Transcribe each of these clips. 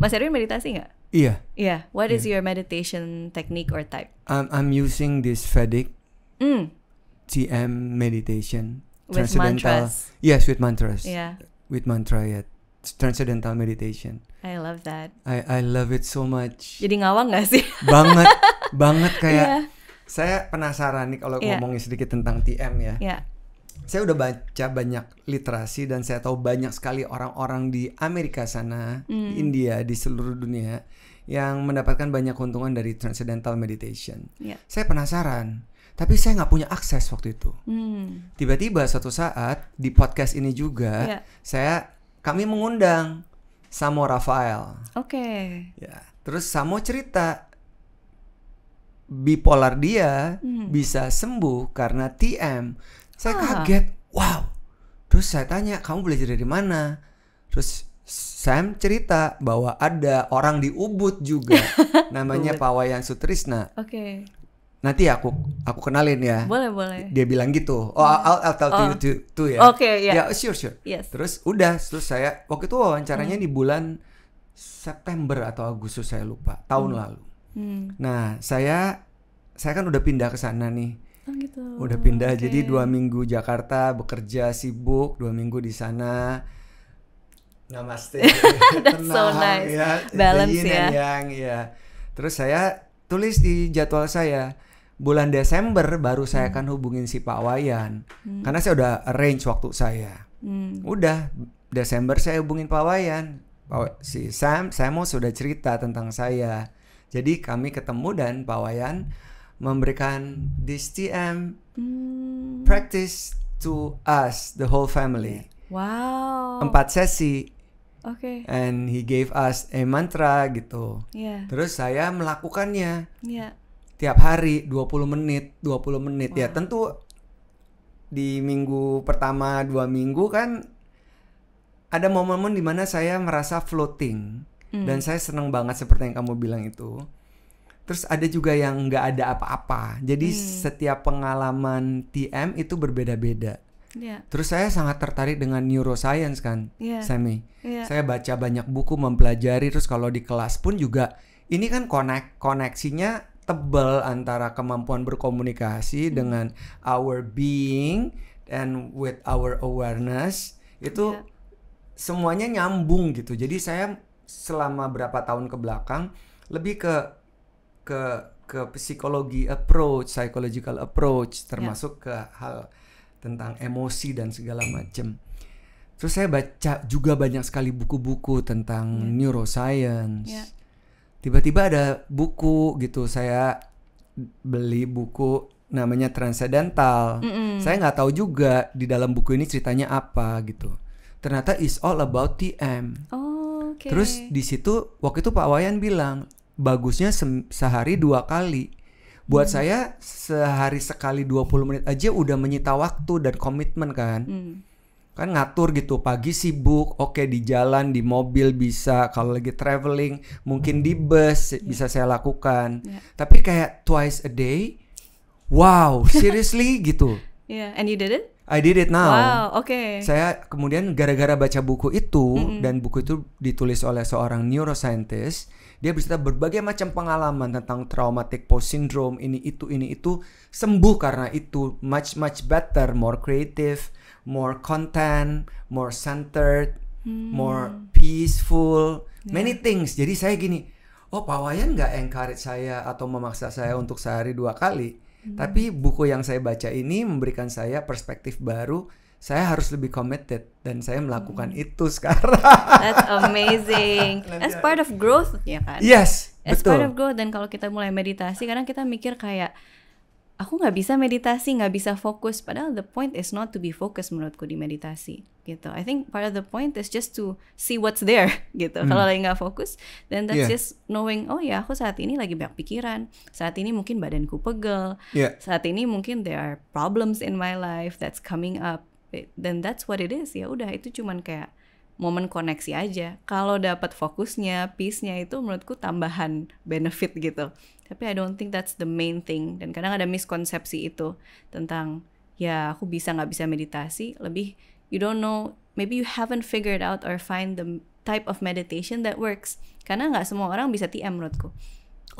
Mas Erwin meditasi nggak? Iya. Yeah. What is your meditation technique or type? I'm using this Vedic Mm. TM meditation. With mantras. Yes, with mantras. Yeah. With mantra, yeah. Transcendental meditation. I love that. I love it so much. Jadi ngawang gak sih? Banget kayak. Yeah. Saya penasaran nih kalau ngomongin sedikit tentang TM ya. Yeah. Saya udah baca banyak literasi dan saya tahu banyak sekali orang-orang di Amerika sana, di India, di seluruh dunia yang mendapatkan banyak keuntungan dari transcendental meditation. Yeah. Saya penasaran, tapi saya nggak punya akses waktu itu. Tiba-tiba suatu saat di podcast ini juga, kami mengundang Samo Rafael. Oke. Ya, terus Samo cerita bipolar dia bisa sembuh karena TM. Saya kaget, wow. Terus saya tanya, kamu belajar dari mana? Terus Sam cerita bahwa ada orang di Ubud juga, namanya Pawayan Sutrisna. Oke. Nanti aku kenalin ya. Boleh. Dia bilang gitu. Oh, I'll tell to you too ya. Oke, ya. Ya, sure. Yes. Terus saya waktu itu wawancaranya di bulan September atau Agustus saya lupa, tahun lalu. Nah, saya kan udah pindah ke sana nih. Oh gitu. Udah pindah, jadi 2 minggu Jakarta bekerja sibuk, 2 minggu di sana. Namaste. That's so nice. Ya, balance ya. Terus saya tulis di jadwal saya, bulan Desember baru saya akan hubungin si Pak Wayan. Karena saya udah arrange waktu saya. Udah Desember saya hubungin Pak Wayan. Si Sam mau sudah cerita tentang saya. Jadi kami ketemu dan Pak Wayan memberikan this TM practice to us, the whole family. Wow. 4 sesi. Oke. And he gave us a mantra gitu. Yeah. Terus saya melakukannya. Yeah. Tiap hari 20 menit. Wow. Ya tentu di minggu pertama 2 minggu kan ada momen-momen di mana saya merasa floating. Dan saya senang banget seperti yang kamu bilang itu. Terus ada juga yang nggak ada apa-apa. Jadi setiap pengalaman TM itu berbeda-beda. Yeah. Terus saya sangat tertarik dengan neuroscience kan, Sammy. Yeah. Saya baca banyak buku, mempelajari. Terus kalau di kelas pun juga, ini kan koneksinya tebal antara kemampuan berkomunikasi dengan our being and with our awareness. Itu semuanya nyambung gitu. Jadi saya selama berapa tahun ke belakang lebih ke psikologi approach, psychological approach, termasuk ke hal tentang emosi dan segala macam. Terus saya baca juga banyak sekali buku-buku tentang neuroscience. Tiba-tiba ada buku gitu, saya beli buku namanya Transcendental. Saya nggak tahu juga di dalam buku ini ceritanya apa gitu. Ternyata it's all about TM. Oh, okay. Terus di situ waktu itu Pak Wayan bilang bagusnya sehari 2 kali. Buat saya sehari sekali 20 menit aja udah menyita waktu dan komitmen kan. Kan ngatur gitu, pagi sibuk, oke di jalan, di mobil bisa, kalau lagi traveling mungkin di bus bisa saya lakukan. Tapi kayak twice a day, wow, seriously gitu. Yeah, and you did it? I did it now. Wow, okay. Saya kemudian gara-gara baca buku itu dan buku itu ditulis oleh seorang neuroscientist, dia bercerita berbagai macam pengalaman tentang traumatic post syndrome, ini itu sembuh karena itu, much better, more creative, more content, more centered, more peaceful, many things. Jadi saya gini, oh Pak Wayan nggak encourage saya atau memaksa saya untuk sehari 2 kali. Tapi buku yang saya baca ini memberikan saya perspektif baru. Saya harus lebih committed dan saya melakukan itu sekarang. That's amazing. As part of growth ya kan? Yes, As betul. part of growth. Dan kalau kita mulai meditasi, kadang kita mikir kayak aku nggak bisa meditasi, nggak bisa fokus. Padahal the point is not to be focused menurutku di meditasi gitu. I think part of the point is just to see what's there gitu. Kalau lagi nggak fokus, then that's just knowing, oh ya aku saat ini lagi banyak pikiran. Saat ini mungkin badanku pegel. Saat ini mungkin there are problems in my life that's coming up. Then that's what it is. Ya udah, itu cuman kayak momen koneksi aja. Kalau dapat fokusnya, peace-nya itu menurutku tambahan benefit gitu. Tapi I don't think that's the main thing. Dan kadang ada miskonsepsi itu tentang ya aku bisa nggak bisa meditasi. Lebih you don't know, maybe you haven't figured out or find type of meditation that works. Karena nggak semua orang bisa TM menurutku.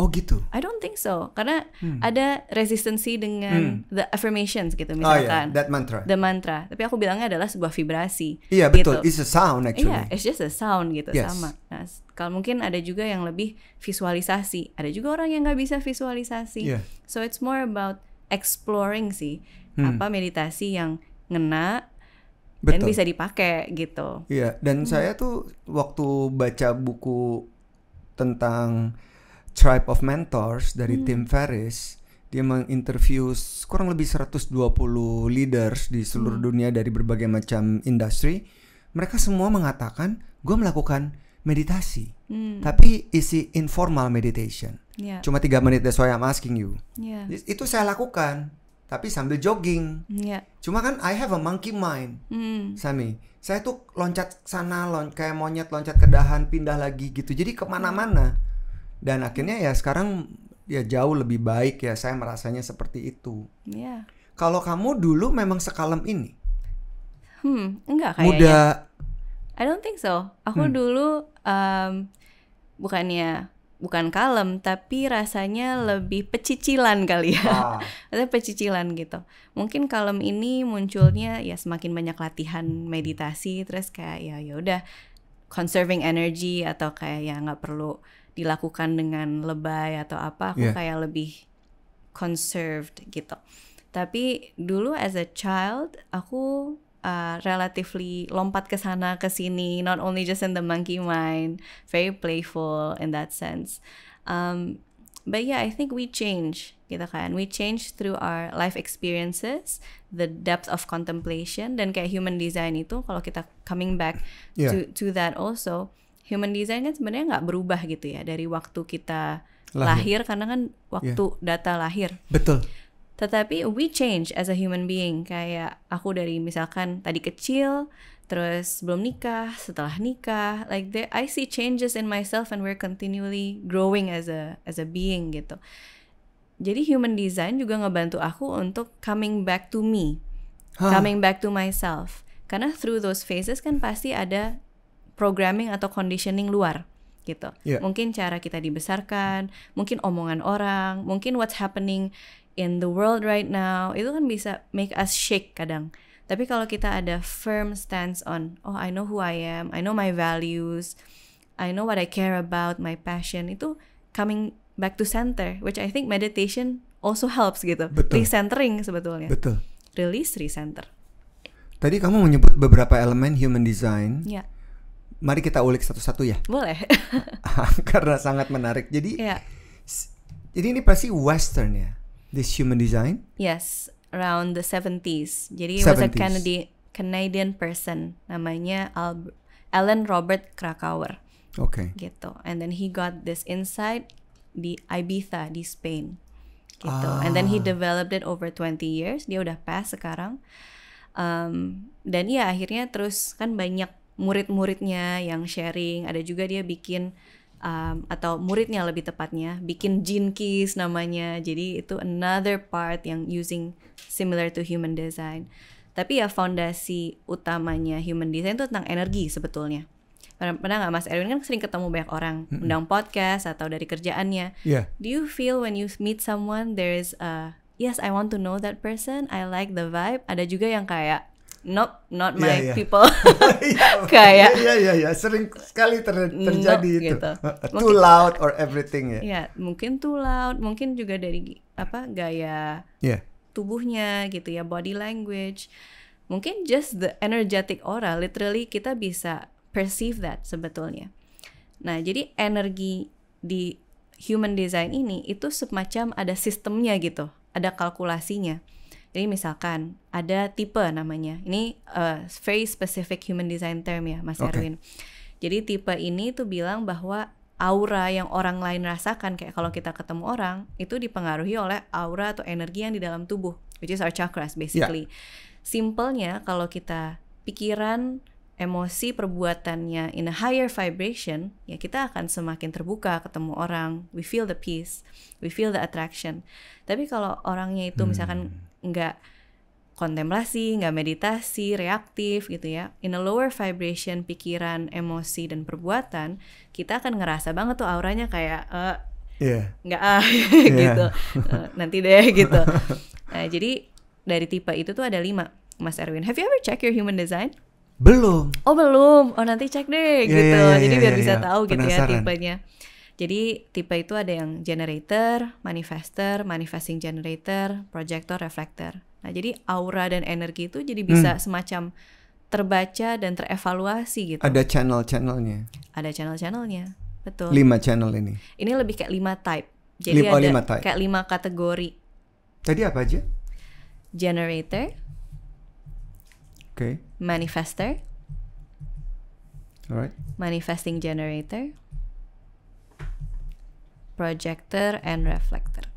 Oh gitu. I don't think so. Karena ada resistency dengan the affirmations gitu misalkan. That mantra. The mantra. Tapi aku bilangnya adalah sebuah vibrasi. Iya betul. It's a sound actually. Iya, it's just a sound gitu, Yes. sama. Nah, kalau mungkin ada juga yang lebih visualisasi. Ada juga orang yang nggak bisa visualisasi. Yeah. So it's more about exploring sih. Apa meditasi yang ngena dan Betul. bisa dipakai gitu. Iya, dan saya tuh waktu baca buku tentang Tribe of Mentors dari Tim Ferriss, dia menginterview kurang lebih 120 leaders di seluruh dunia dari berbagai macam industri. Mereka semua mengatakan, gue melakukan meditasi, tapi isi informal meditation. Yeah. Cuma 3 menit, that's why I'm asking you. Yeah. Itu saya lakukan, tapi sambil jogging. Yeah. Cuma kan I have a monkey mind, Sami. Saya tuh loncat sana, kayak monyet loncat ke dahan, pindah lagi gitu. Jadi kemana-mana. Dan akhirnya ya sekarang ya jauh lebih baik ya, saya merasanya seperti itu. Yeah. Kalau kamu dulu memang sekalem ini? Enggak kayaknya. Muda. I don't think so. Aku dulu bukan kalem, tapi rasanya lebih pecicilan kali ya. Atau pecicilan gitu. Mungkin kalem ini munculnya ya semakin banyak latihan meditasi, terus kayak ya udah conserving energy, atau kayak ya nggak perlu dilakukan dengan lebay atau apa. Aku kayak lebih conserved gitu. Tapi dulu as a child aku relatively lompat ke sana ke sini, not only just in the monkey mind, very playful in that sense. But yeah, I think we change gitu kan. We change through our life experiences, the depth of contemplation, dan kayak human design itu kalau kita coming back to that also, human design kan sebenarnya nggak berubah gitu ya dari waktu kita lahir karena kan waktu data lahir. Betul. Tetapi we change as a human being. Kayak aku dari misalkan tadi kecil, terus belum nikah, setelah nikah, like I see changes in myself and we're continually growing as a being gitu. Jadi human design juga ngebantu aku untuk coming back to me, coming back to myself. Karena through those phases kan pasti ada programming atau conditioning luar gitu. Mungkin cara kita dibesarkan, mungkin omongan orang, mungkin what's happening in the world right now, itu kan bisa make us shake kadang. Tapi kalau kita ada firm stance on, oh I know who I am, I know my values, I know what I care about, my passion, itu coming back to center, which I think meditation also helps gitu. Recentering sebetulnya. Betul. Release, recenter. Tadi kamu menyebut beberapa elemen human design. Ya. Mari kita ulik satu-satu ya. Boleh. Karena sangat menarik. Jadi ini pasti Western ya, this human design? Yes, around the 70s. Jadi it was a Canadian person, namanya Alan Robert Krakauer. Okay. Gitu. And then he got this insight di Ibiza di Spain. Gitu. And then he developed it over 20 years. Dia udah pass sekarang. Dan ya akhirnya terus kan banyak murid-muridnya yang sharing. Ada juga dia bikin atau muridnya lebih tepatnya bikin gene keys namanya. Jadi itu another part yang using similar to human design. Tapi ya fondasi utamanya human design itu tentang energi sebetulnya. Pernah nggak Mas Erwin kan sering ketemu banyak orang, undang podcast atau dari kerjaannya. Do you feel when you meet someone there is yes I want to know that person, I like the vibe. Ada juga yang kayak nope, not my people. Kayak sering sekali terjadi itu. Gitu. Too loud or everything ya. Ya, mungkin too loud, mungkin juga dari gaya tubuhnya gitu ya, body language. Mungkin just the energetic aura, literally kita bisa perceive that sebetulnya. Nah, jadi energi di human design ini itu semacam ada sistemnya gitu, ada kalkulasinya. Jadi misalkan ada tipe namanya, ini very specific human design term ya Mas Erwin. Jadi tipe ini tuh bilang bahwa aura yang orang lain rasakan, kayak kalau kita ketemu orang, itu dipengaruhi oleh aura atau energi yang di dalam tubuh, which is our chakras basically. Simpelnya kalau kita pikiran, emosi, perbuatannya in a higher vibration, ya kita akan semakin terbuka ketemu orang, we feel the peace, we feel the attraction. Tapi kalau orangnya itu misalkan nggak kontemplasi, nggak meditasi, reaktif gitu ya. In a lower vibration pikiran, emosi dan perbuatan, kita akan ngerasa banget tuh auranya kayak nggak gitu, nanti deh gitu. Nah, jadi dari tipe itu tuh ada 5, Mas Erwin. Have you ever check your human design? Belum. Oh belum. Oh nanti cek deh gitu. Jadi biar bisa tahu gitu ya Penasaran. tipenya. Jadi tipe itu ada yang generator, manifester, manifesting generator, projector, reflector. Nah jadi aura dan energi itu jadi bisa semacam terbaca dan terevaluasi gitu. Ada channel-channelnya. Ada channel-channelnya, betul. 5 channel ini. Ini lebih kayak 5 type. Jadi ada 5 type. kayak 5 kategori. Tadi apa aja? Generator, Oke. manifester, Alright. manifesting generator, projector, and reflector.